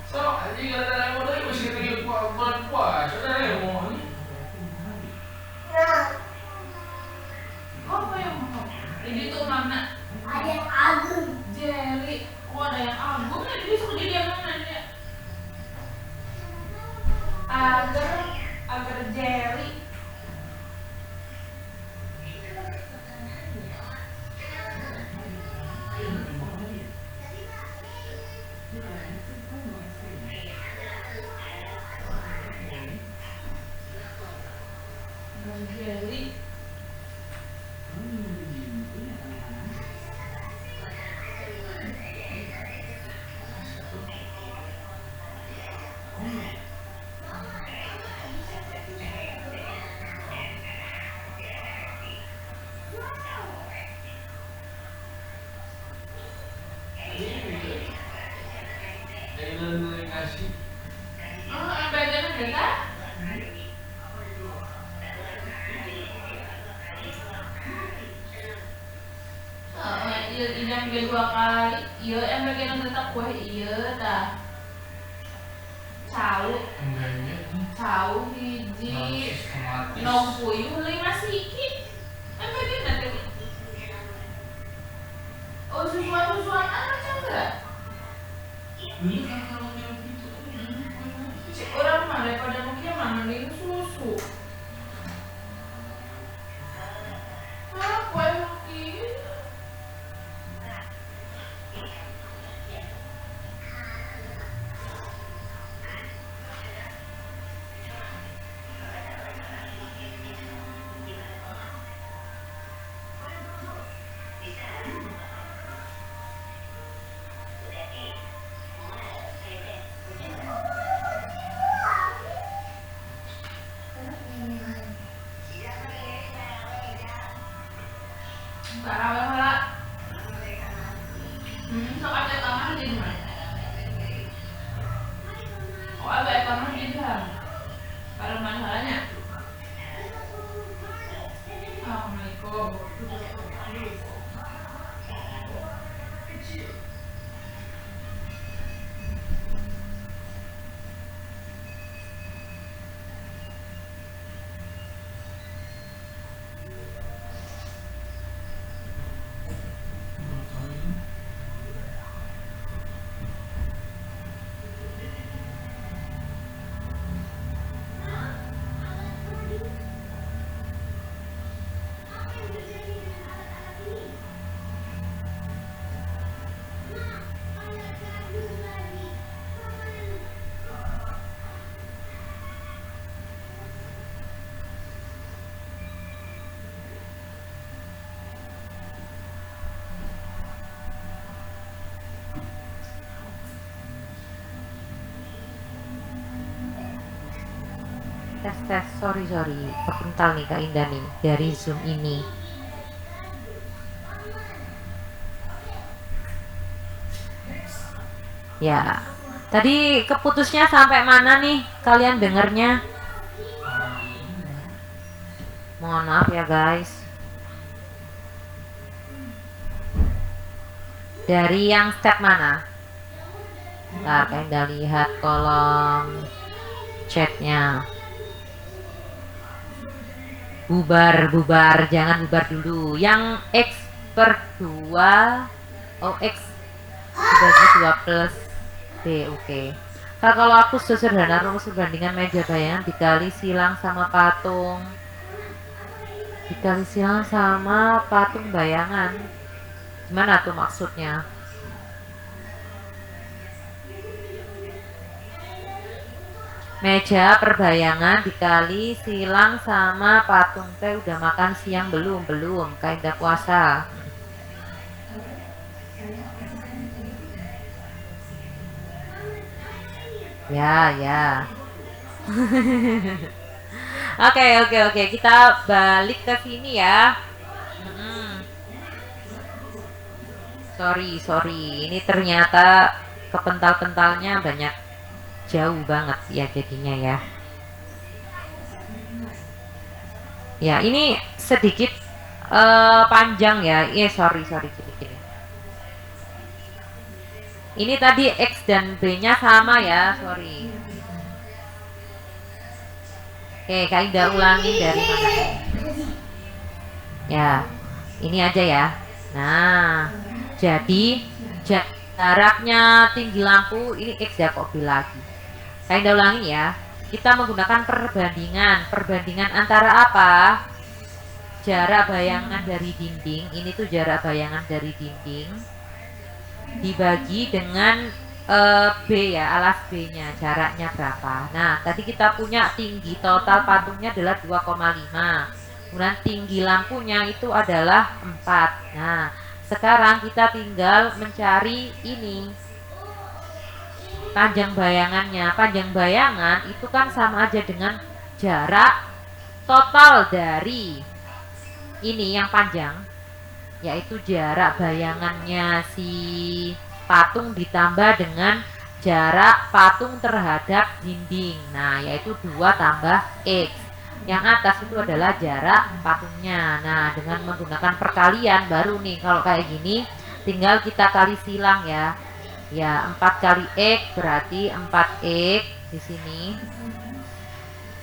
So, aja gara-gara yang udah masih lagi bulan puasa, saudara mau ini. Apa yang mau? Jadi tuh mana? Ada yang agung. Jelly. Oh, ada yang agung ya? Jadi suka jadi yang mana ya? Agar jelly. Jelly. Oh, yang bagian ada yang kedua kali, iya yang bagian tetap kue iya dah. Cau hiji, nom puyuh 5 siki. Yang bagian nanti. Oh, susuan anak enggak? Orang mah daripada mungkin mandi susu. Kue mungkin. Sok ada kamar di mana? Oh, ada kamar di dalam. Para masalahnya. Assalamualaikum. Tes, sorry, kepental nih Kak Indah nih dari Zoom ini. Ya, tadi keputusnya sampai mana nih kalian dengernya? Mohon maaf ya guys. Dari yang step mana? Ntar Kak Indah lihat kolom chatnya. Bubar, jangan bubar dulu. Yang X per 2, X dibagi 2 plus B, oke. Nah, kalau aku sederhana rumus perbandingan meja bayangan dikali silang sama patung. Dikali silang sama patung bayangan. Gimana tuh maksudnya? Meja perbayangan dikali silang sama patung teh udah makan siang belum kayak udah puasa. Ya. Oke, kita balik ke sini ya. Sorry, ini ternyata kepental-pentalnya banyak, jauh banget ya jadinya ya. Ya, ini sedikit panjang ya. Sorry sedikit. Ini tadi X dan B-nya sama ya, sorry. Oke, Kak Indah ulangin dari mana? Ya, ini aja ya. Nah, jadi jaraknya tinggi lampu ini X ya, kok B lagi. Kak Indah ulangin ya. Kita menggunakan perbandingan antara apa? Jarak bayangan dari dinding, ini tuh jarak bayangan dari dinding dibagi dengan B ya, alas B-nya, jaraknya berapa. Nah, tadi kita punya tinggi total patungnya adalah 2,5. Kemudian tinggi lampunya itu adalah 4. Nah, sekarang kita tinggal mencari ini panjang bayangannya. Panjang bayangan itu kan sama aja dengan jarak total dari ini yang panjang, yaitu jarak bayangannya si patung ditambah dengan jarak patung terhadap dinding. Nah, yaitu 2 tambah X. Yang atas itu adalah jarak patungnya. Nah, dengan menggunakan perkalian baru nih, kalau kayak gini tinggal kita kali silang ya. Ya, 4 kali X berarti 4X di sini.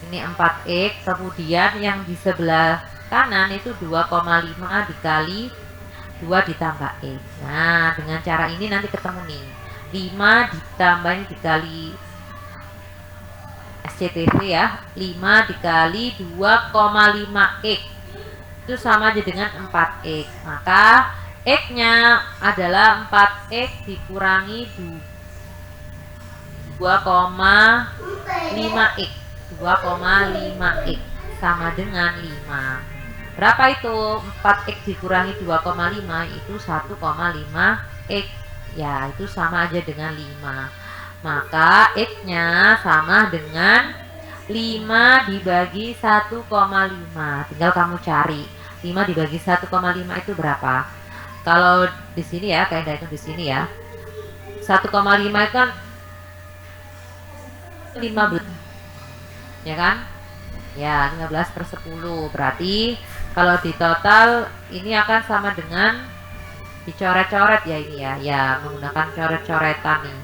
Ini 4X, kemudian yang di sebelah kanan itu 2,5 dikali 2 ditambah X. Nah, dengan cara ini nanti ketemu nih. 5 ditambah ini dikali SCTV ya. 5 dikali 2,5X. Itu sama aja dengan 4X. Maka X-nya adalah 4X dikurangi 2,5X. 2,5X sama dengan 5. Berapa itu? 4X dikurangi 2,5 itu 1,5X. Ya, itu sama aja dengan 5. Maka X-nya sama dengan 5 dibagi 1,5. Tinggal kamu cari. 5 dibagi 1,5 itu berapa? Kalau di sini ya, kayak itu di sini ya. 1,5 itu kan 15, ya kan? Ya, 15/10. Berarti kalau di total ini akan sama dengan dicoret-coret ya ini ya. Ya, menggunakan coret-coretan nih.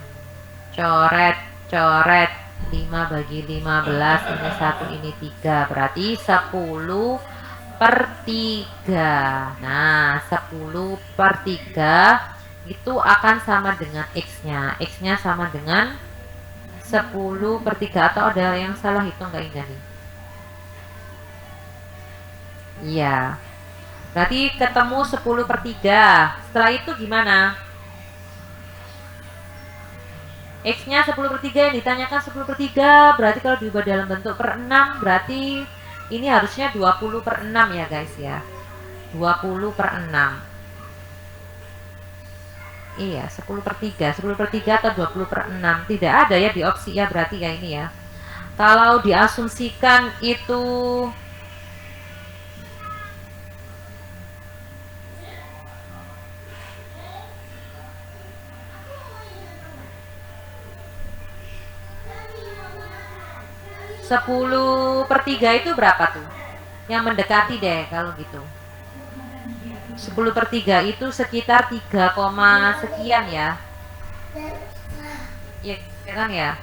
Coret-coret 5 bagi 15, ini 1, ini 3. Berarti 10/3. Nah, 10/3 itu akan sama dengan X-nya. X-nya sama dengan 10/3, atau ada yang salah hitung nggak ini nih? Iya. Berarti ketemu 10/3. Setelah itu gimana? X-nya 10/3, yang ditanyakan 10/3. Berarti kalau diubah dalam bentuk per 6, berarti ini harusnya 20/6 ya guys ya. 20/6. Iya, 10/3. 10/3 atau 20/6. Tidak ada ya di opsi ya, berarti ya ini ya. Kalau diasumsikan itu 10/3 itu berapa tuh? Yang mendekati deh kalau gitu. 10/3 itu sekitar 3, sekian ya. Iya kan ya?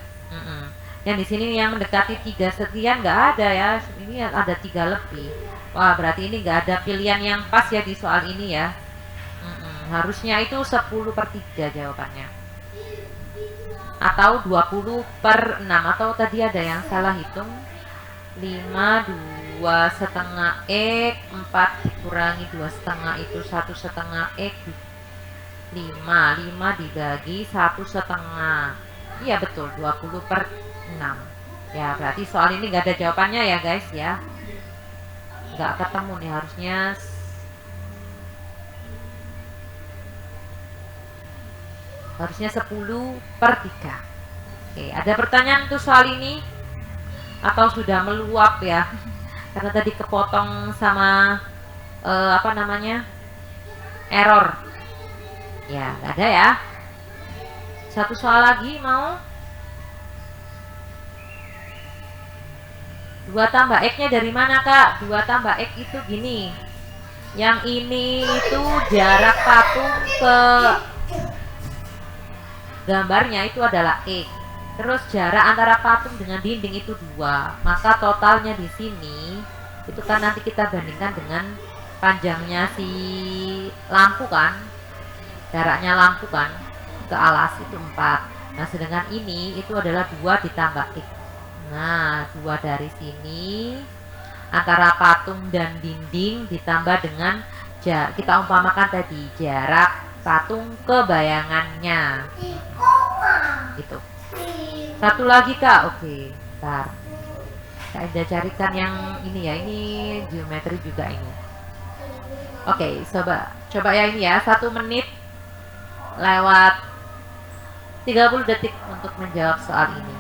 Yang di sini yang mendekati 3 sekian nggak ada ya. Ini ada 3 lebih. Wah, berarti ini nggak ada pilihan yang pas ya di soal ini ya. Harusnya itu 10/3 jawabannya. Atau 20/6, atau tadi ada yang salah hitung. 5, 2,5 X, 4 dikurangi 2,5 itu 1,5 X. 5 dibagi 1,5. Iya betul, 20/6. Ya, berarti soal ini nggak ada jawabannya ya guys ya. Nggak ketemu nih, harusnya 10/3. Oke, ada pertanyaan untuk soal ini? Atau sudah meluap ya? Karena tadi kepotong sama apa namanya? Error. Ya, nggak ada ya. Satu soal lagi mau? 2 tambah X-nya dari mana kak? 2 tambah X itu gini. Yang ini itu jarak patung ke gambarnya itu adalah X. Terus jarak antara patung dengan dinding itu 2. Maka totalnya di sini itu kan nanti kita bandingkan dengan panjangnya si lampu kan. Jaraknya lampu kan ke alas itu 4. Nah, sedangkan ini itu adalah 2 ditambah X. Nah, 2 dari sini antara patung dan dinding ditambah dengan kita umpamakan tadi jarak patung ke bayangannya. Gitu. Satu lagi kak, oke, ntar saya carikan yang ini ya, ini geometri juga ini. Oke, coba ya ini ya, 1 menit lewat 30 detik untuk menjawab soal ini.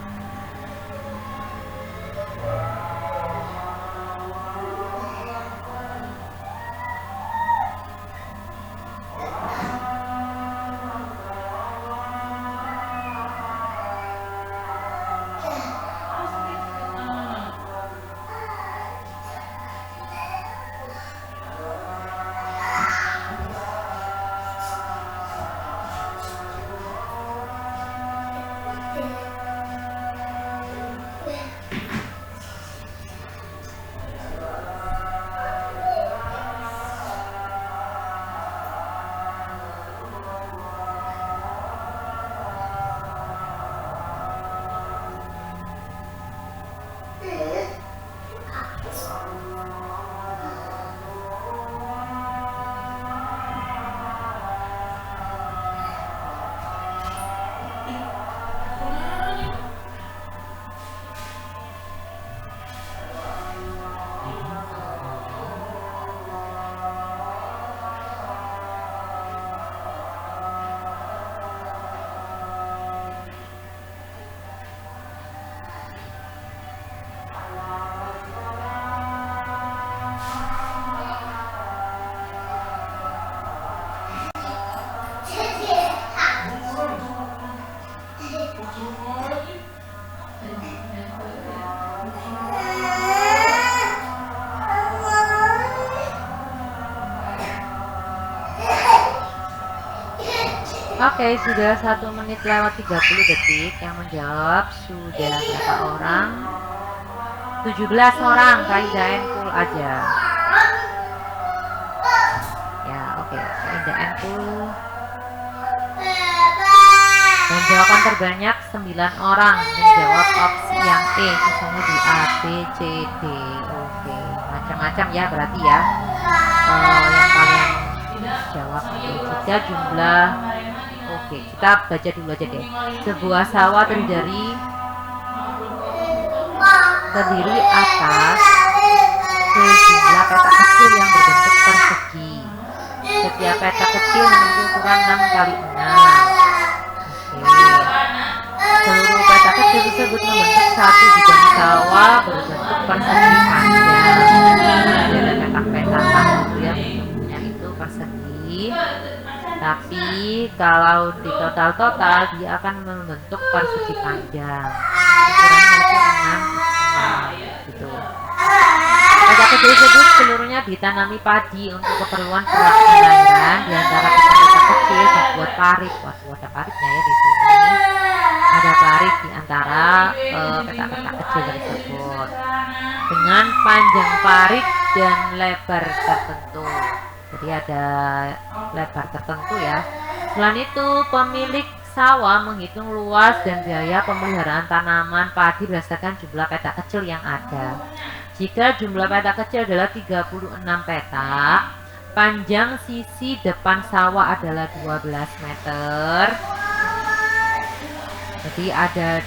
Oke, sudah 1 menit lewat 30 detik. Yang menjawab sudah berapa orang? 17 orang. Kaida and Cool aja. Ya, oke. Kaida and Cool. Dan jawaban terbanyak 9 orang menjawab opsi yang E. Sisanya di A, B, C, D. Oke, macam-macam ya berarti ya. Yang kalian jawab. Jika jumlah, oke, kita baca dulu aja deh. Sebuah sawah terdiri atas sejumlah petak kecil yang berbentuk persegi. Setiap petak kecil memiliki ukuran 6 kali 6. Seluruh petak kecil tersebut membentuk satu bidang sawah berbentuk persegi panjang. Ada petak-petakan gitu ya, bentuknya itu persegi. Tapi kalau di total dia akan membentuk persegi panjang. Ukurannya itu 6 gitu. Petak kecil tersebut seluruhnya ditanami padi untuk keperluan pelayaran. Di antara petak kecil dibuat parit. Waduh, ada paritnya ya di sini. Ada parit di antara petak-petak kecil tersebut dengan panjang parit dan lebar tertentu. Jadi ada lebar tertentu ya. Selain itu, pemilik sawah menghitung luas dan biaya pemeliharaan tanaman padi berdasarkan jumlah petak kecil yang ada. Jika jumlah petak kecil adalah 36 petak, panjang sisi depan sawah adalah 12 meter. Jadi ada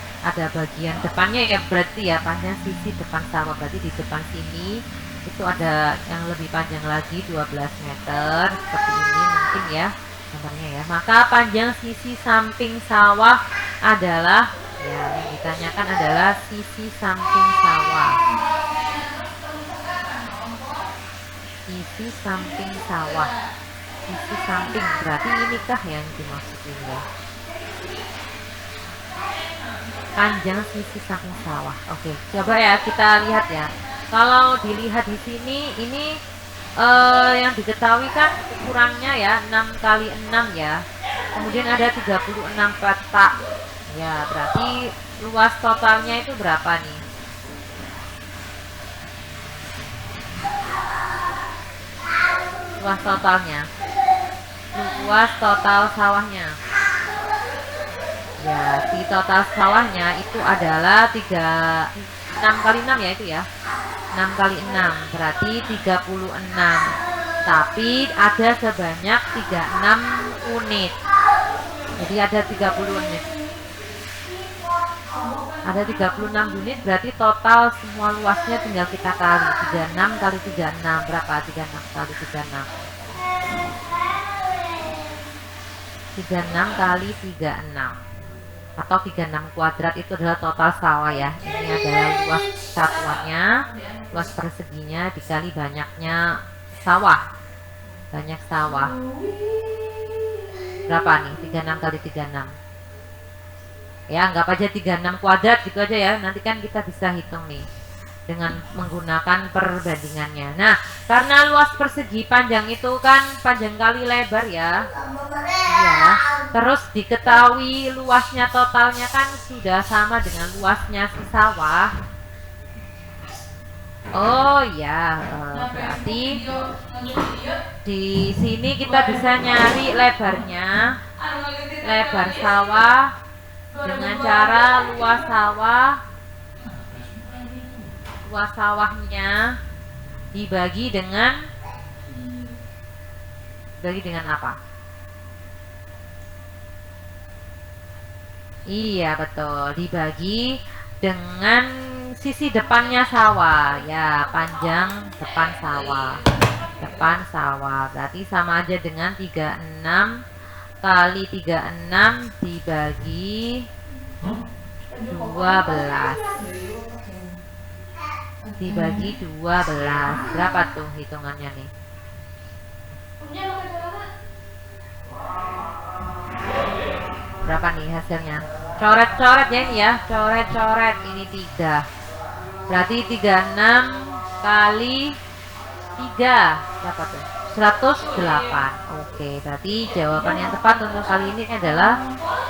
bagian depannya ya, berarti ya panjang sisi depan sawah, berarti di depan sini itu ada yang lebih panjang lagi 12 meter seperti ini mungkin ya gambarnya ya. Maka panjang sisi samping sawah adalah, ya yang ditanyakan adalah sisi samping sawah. Sisi samping sawah. Sisi samping berarti inikah yang dimaksudin ya? Panjang sisi samping sawah. Oke, coba ya kita lihat ya. Kalau dilihat di sini ini yang diketahui kan ukurannya ya 6 kali 6 ya. Kemudian ada 36 petak. Ya, berarti luas totalnya itu berapa nih? Luas totalnya. Luas total sawahnya. Ya, di total sawahnya itu adalah 6 kali 6 ya itu ya. 6 kali 6 berarti 36. Tapi ada sebanyak 36 unit. Jadi ada 30 unit. Ada 36 unit berarti total semua luasnya tinggal kita kali. 36 kali 36 berapa? 36 kali 36. 36 kali 36 atau 36 kuadrat itu adalah total sawah ya. Ini adalah luas satuannya, luas perseginya dikali banyaknya sawah. Banyak sawah. Berapa nih? 36 kali 36. Ya, anggap aja 36 kuadrat gitu aja ya. Nanti kan kita bisa hitung nih dengan menggunakan perbandingannya. Nah, karena luas persegi panjang itu kan panjang kali lebar ya. Iya. Terus diketahui luasnya totalnya kan sudah sama dengan luasnya si sawah. Oh ya, berarti di sini kita bisa nyari lebarnya, lebar sawah dengan cara luas sawahnya dibagi dengan apa? Iya betul, dibagi dengan sisi depannya sawah ya, panjang depan sawah berarti sama aja dengan 36 kali 36 dibagi 12 berapa tuh hitungannya nih? Berapa nih hasilnya? Coret-coret ya ini ya, coret-coret ini 3. Berarti 36 kali 3 berapa tuh? 108. Oke, berarti jawaban yang tepat untuk kali ini adalah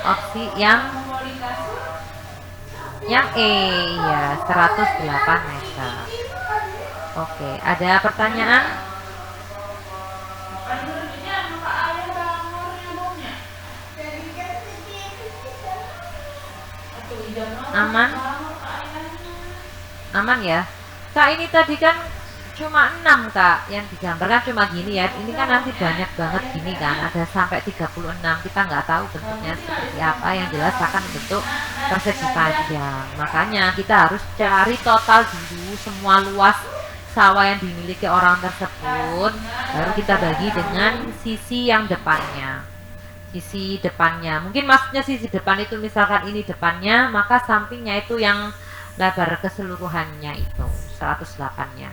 opsi yang E ya, 108 meter. Oke, ada pertanyaan? Aman? Aman ya? Kak, ini tadi kan cuma 6 Kak, yang digambarkan cuma gini ya. Ini kan nanti banyak banget gini kan, ada sampai 36. Kita nggak tahu bentuknya seperti apa, yang jelas akan bentuk persegi panjang. Makanya kita harus cari total dulu semua luas sawah yang dimiliki orang tersebut, baru kita bagi dengan sisi yang depannya. Sisi depannya, mungkin maksudnya sisi depan itu misalkan ini depannya, maka sampingnya itu yang lebar keseluruhannya itu 108-nya.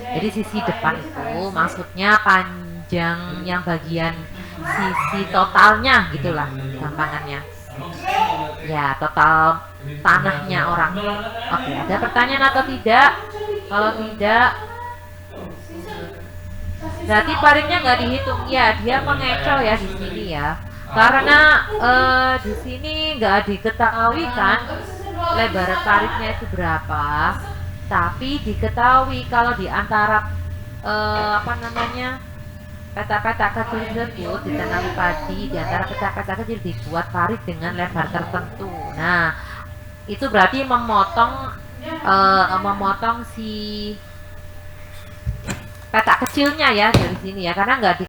Jadi sisi depan itu maksudnya panjang yang bagian sisi totalnya gitulah gampangannya. Ya, total tanahnya orang. Oke, ada pertanyaan atau tidak? Kalau tidak, berarti paritnya nggak dihitung. Ya, dia mengecoh ya di sini ya. Karena di sini nggak diketahui kan lebar paritnya itu berapa. Tapi diketahui kalau di antara peta-peta kecil tersebut ditanami padi, di antara peta-peta kecil dibuat parit dengan lebar tertentu. Nah, itu berarti memotong si peta kecilnya ya dari sini ya, karena nggak di